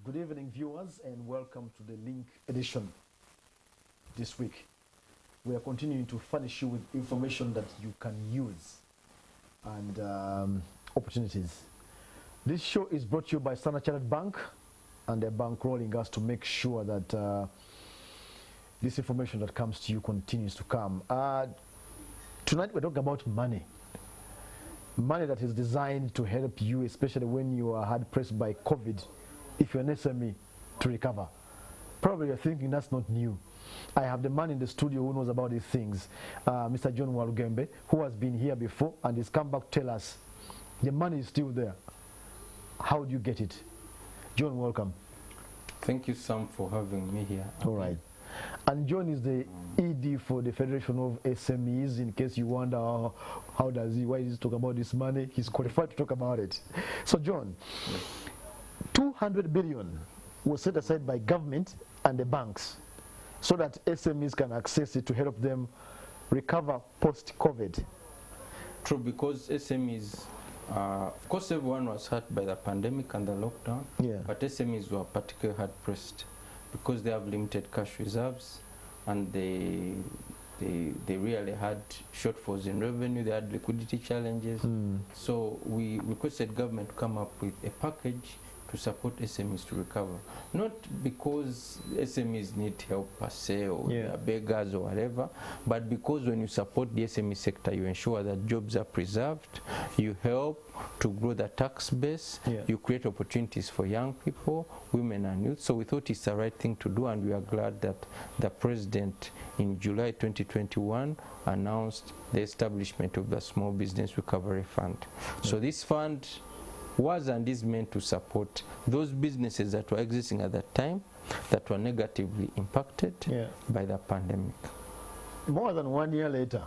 Good evening, viewers, and welcome to the Link edition. This week, we are continuing to furnish you with information that you can use and opportunities. This show is brought to you by Standard Chartered Bank, and they're bankrolling us to make sure that this information that comes to you continues to come. Tonight, we're talking about money. Money that is designed to help you, especially when you are hard pressed by COVID, if you're an SME, to recover. Probably you're thinking that's not new. I have the man in the studio who knows about these things, Mr. John Walugembe, who has been here before and has come back to tell us the money is still there. How do you get it? John, welcome. Thank you, Sam, for having me here. All right. And John is the ED for the Federation of SMEs, in case you wonder how does he, why is he talking about this money? He's qualified to talk about it. So John, 200 billion was set aside by government and the banks so that SMEs can access it to help them recover post-COVID. True, because SMEs, of course everyone was hurt by the pandemic and the lockdown, but SMEs were particularly hard pressed because they have limited cash reserves and they really had shortfalls in revenue, they had liquidity challenges. So we requested government to come up with a package to support SMEs to recover. Not because SMEs need help per se or they are beggars or whatever, but because when you support the SME sector, you ensure that jobs are preserved, you help to grow the tax base, you create opportunities for young people, women and youth. So we thought it's the right thing to do, and we are glad that the President in July 2021 announced the establishment of the Small Business Recovery Fund. So this fund was and is meant to support those businesses that were existing at that time that were negatively impacted by the pandemic. More than 1 year later,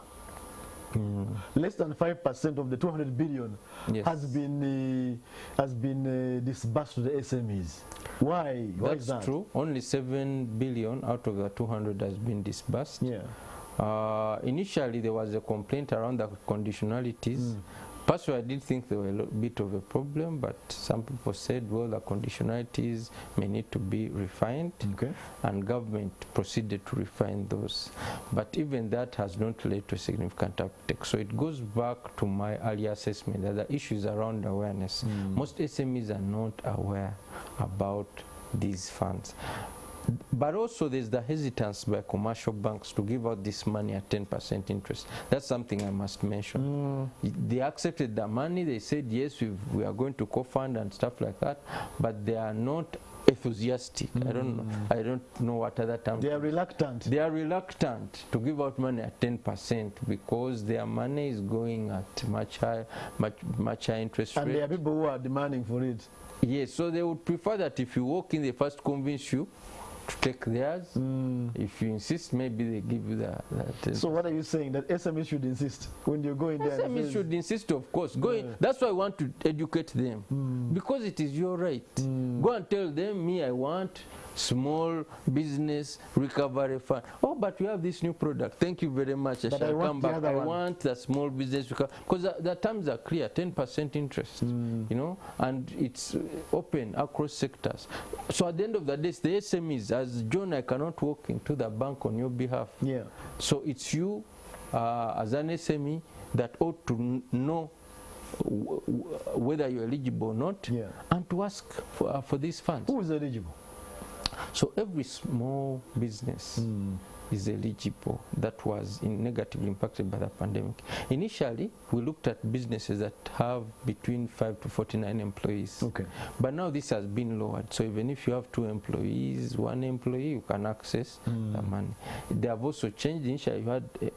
less than 5% of the 200 billion has been disbursed to the SMEs. Why? Why is that? That's true. Only 7 billion out of the 200 has been disbursed. Initially, there was a complaint around the conditionalities. Personally, I did think they were a bit of a problem, but some people said, well, the conditionalities may need to be refined, and government proceeded to refine those. But even that has not led to a significant uptake. So it goes back to my earlier assessment that the issue is around awareness. Most SMEs are not aware about these funds. But also there's the hesitance by commercial banks to give out this money at 10% interest. That's something I must mention. They accepted the money, they said yes, we are going to co-fund and stuff like that, but they are not enthusiastic. I don't know what other term. They are reluctant. They are reluctant to give out money at 10% because their money is going at much higher interest rate. And there are people who are demanding for it. Yes, so they would prefer that if you walk in, they first convince you to take theirs. If you insist, maybe they give you that. So what are you saying? That SMEs should insist when you go in there? SMEs should insist, of course. Go in. That's why I want to educate them, because it is your right. Go and tell them, me, I want Small Business Recovery Fund. Oh, but we have this new product. Thank you very much. I shall come back. I want the Small Business Recovery, because the terms are clear, 10% interest, you know, and it's open across sectors. So at the end of the day, it's the SMEs. As John, I cannot walk into the bank on your behalf. So it's you, as an SME, that ought to know whether you're eligible or not, and to ask for these funds. Who is eligible? So every small business is eligible that was negatively impacted by the pandemic. Initially, we looked at businesses that have between 5 to 49 employees. But now this has been lowered. So even if you have 2 employees, 1 employee, you can access the money. They have also changed. Initially,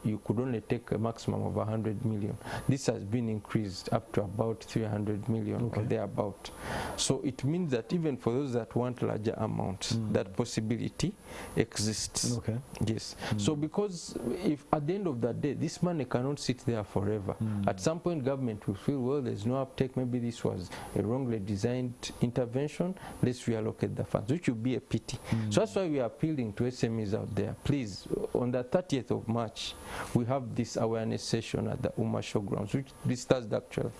you could only take a maximum of 100 million. This has been increased up to about 300 million or thereabout. So it means that even for those that want larger amounts, that possibility exists. Yes. So because if at the end of the day, this money cannot sit there forever. At some point, government will feel, well, there's no uptake. Maybe this was a wrongly designed intervention. Let's reallocate the funds, which would be a pity. So that's why we are appealing to SMEs out there. Please, on the 30th of March, we have this awareness session at the Uma Showgrounds, which this Thursday actually.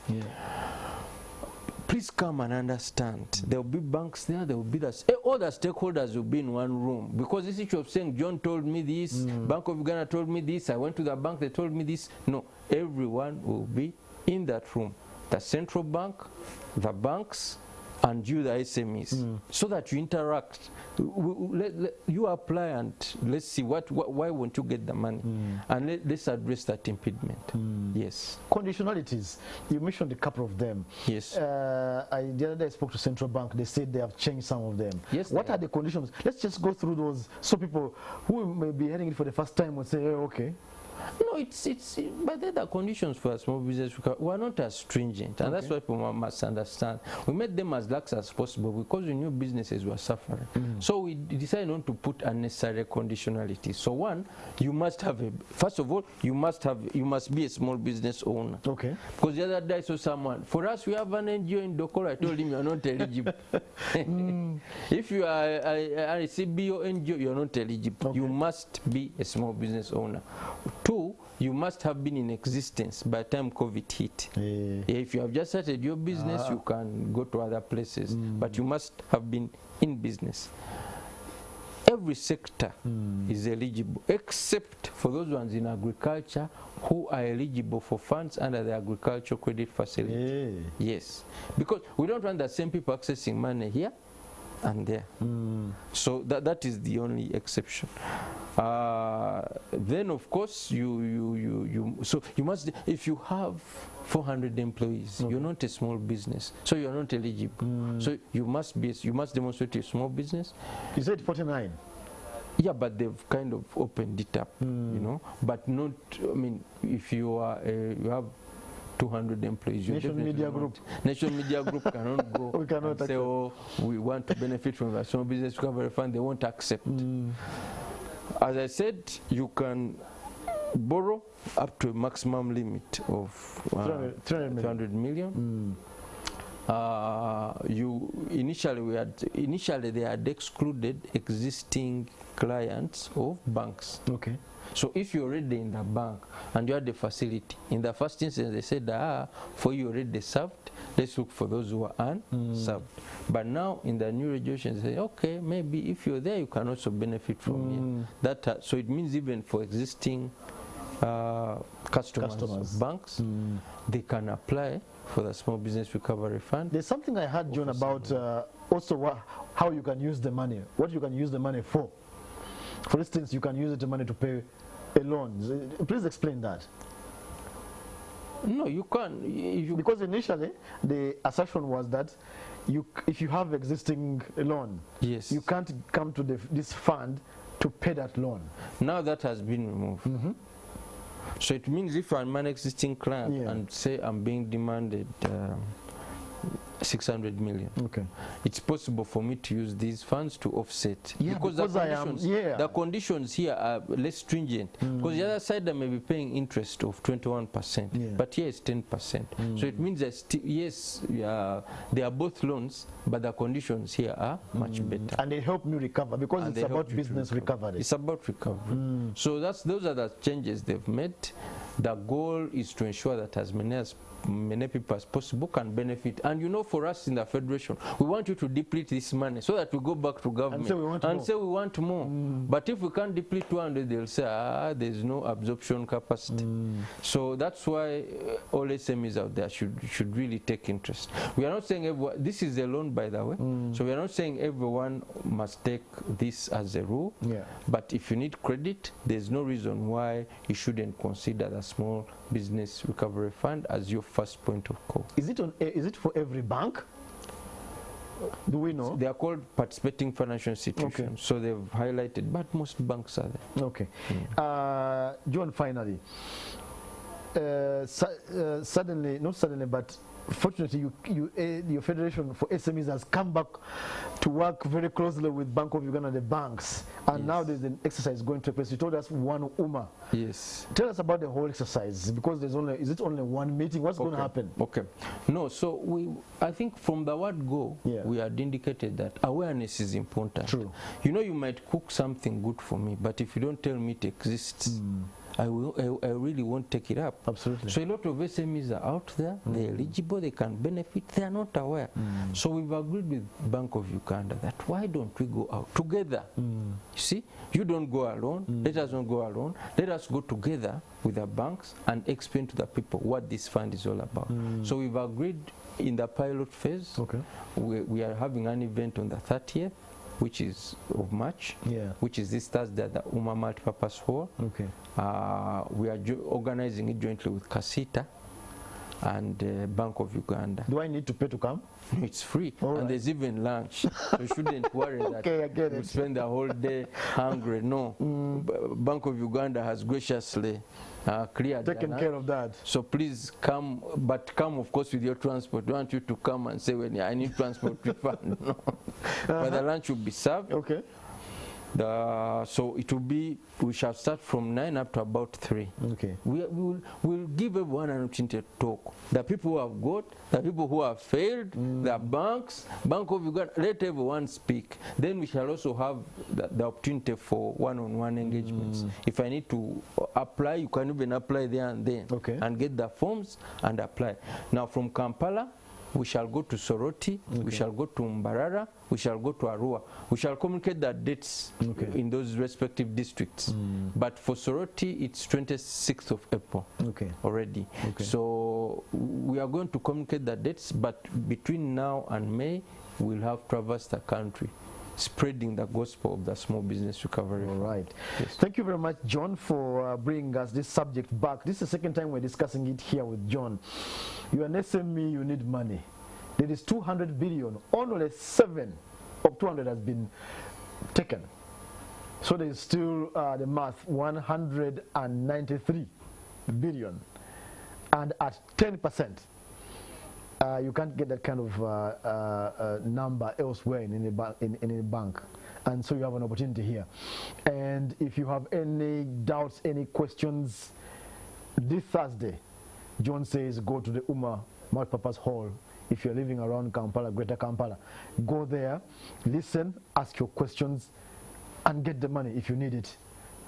please come and understand. There will be banks there, there will be all the stakeholders will be in one room, because this issue of saying John told me this, Bank of Uganda told me this, I went to the bank, they told me this. No, everyone will be in that room. The central bank, the banks, and you, the SMEs, so that you interact. You apply and let's see why won't you get the money, and let's address that impediment. Yes. Conditionalities. You mentioned a couple of them. Yes. The other day I spoke to Central Bank. They said they have changed some of them. Yes. What are the conditions? Let's just go through those, so people who may be hearing it for the first time will say, oh, okay. No, but the conditions for a small business were not as stringent, and that's what people must understand. We made them as lax as possible because we knew businesses were suffering. So we decided not to put unnecessary conditionalities. So one, you must have first of all, you must be a small business owner. Okay. Because the other day I saw someone, for us we have an NGO in Dokoro, I told him you are not eligible. If you are a CBO NGO, you are not eligible. Okay. You must be a small business owner. Two, you must have been in existence by the time COVID hit. If you have just started your business, you can go to other places, but you must have been in business. Every sector is eligible, except for those ones in agriculture who are eligible for funds under the agricultural credit facility. Yes, because we don't want the same people accessing money here and there. So that is the only exception. Then of course so you must, if you have 400 employees, you're not a small business, so you're not eligible. So you must demonstrate a small business. You said 49. Yeah, but they've kind of opened it up, you know, but not, I mean, if you are you have 200 employees. National Media Group. National Media Group cannot go we cannot and say, oh, we want to benefit from the Small Business Recovery Fund. They won't accept. As I said, you can borrow up to a maximum limit of 300 million. Initially they had excluded existing clients of banks. Okay. So if you're already in the bank and you had the facility, in the first instance they said, for you already served, let's look for those who are unserved. But now in the new regulations they say, okay, maybe if you're there you can also benefit from here. So it means even for existing customers of banks, they can apply for the Small Business Recovery Fund. There's something I heard, John, about also how you can use the money, what you can use the money for. For instance, you can use the money to pay a loan. Please explain that. No, you can't. Because initially the assertion was that if you have existing loan, yes, you can't come to this fund to pay that loan. Now that has been removed. So it means if I'm an existing client and say I'm being demanded 600 million. Okay. It's possible for me to use these funds to offset. Yeah, because the conditions here are less stringent. Because the other side I may be paying interest of 21%, but here it's 10%. So it means that yes, they are both loans, but the conditions here are much better. And they help me recover because it's about business recovery. It's about recovery. So those are the changes they've made. The goal is to ensure that as many people as possible can benefit. And you know, for us in the Federation, we want you to deplete this money so that we go back to government and say we want more. But if we can't deplete 200, they'll say, there's no absorption capacity. So that's why all SMEs out there should really take interest. We are not saying everyone, this is a loan, by the way, so we are not saying everyone must take this as a rule. But if you need credit, there's no reason why you shouldn't consider the Small Business Recovery Fund as your first point of call. Is it for every bank? Do we know? They are called participating financial institutions. So they've highlighted, but most banks are there. Okay. John, finally, suddenly, not suddenly, but fortunately, your Federation for SMEs has come back to work very closely with Bank of Uganda, the banks, and now there's an exercise going to take place. You told us one UMA. Yes. Tell us about the whole exercise, because is it only one meeting? What's going to happen? Okay. No, so I think from the word go, we had indicated that awareness is important. True. You know, you might cook something good for me, but if you don't tell me it exists, I really won't take it up. Absolutely. So a lot of SMEs are out there, they're eligible, they can benefit, they are not aware. So we've agreed with Bank of Uganda that why don't we go out together? You see, you don't go alone, let us not go alone, let us go together with the banks and explain to the people what this fund is all about. So we've agreed in the pilot phase. We are having an event on the 30th, which is of March, which is this Thursday at the Uma Multipurpose Hall. We are organizing it jointly with Kasita and Bank of Uganda. Do I need to pay to come? No, it's free, and there's even lunch. So you shouldn't worry that you spend the whole day hungry. No, Bank of Uganda has graciously cleared taken care of that. So please come, but come of course with your transport. We want you to come and say, when I need transport refund. No. But the lunch will be served. So it will be, we shall start from 9 up to about 3. We'll give everyone an opportunity to talk. The people who have got, the people who have failed, the banks, Bank of Uganda, let everyone speak. Then we shall also have the opportunity for one-on-one engagements. If I need to apply, you can even apply there and then and get the forms and apply. Now from Kampala, we shall go to Soroti, we shall go to Mbarara, we shall go to Arua. We shall communicate the dates in those respective districts. But for Soroti, it's 26th of April already. So we are going to communicate the dates, but between now and May, we'll have traversed the country, spreading the gospel of the small business recovery. All right. Thank you very much, John, for bringing us this subject back. This is the second time we're discussing it here with John. You're an SME, you need money. There is 200 billion. Only 7 of 200 has been taken. So there is still the math, 193 billion. And at 10%, you can't get that kind of number elsewhere in any bank. And so you have an opportunity here. And if you have any doubts, any questions, this Thursday, John says go to the Uma Multipurpose Hall. If you're living around Kampala, Greater Kampala, go there, listen, ask your questions, and get the money if you need it.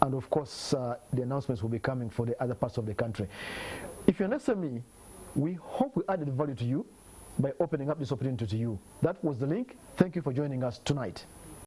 And of course, the announcements will be coming for the other parts of the country. If you're an SME, we hope we added value to you by opening up this opportunity to you. That was the link. Thank you for joining us tonight.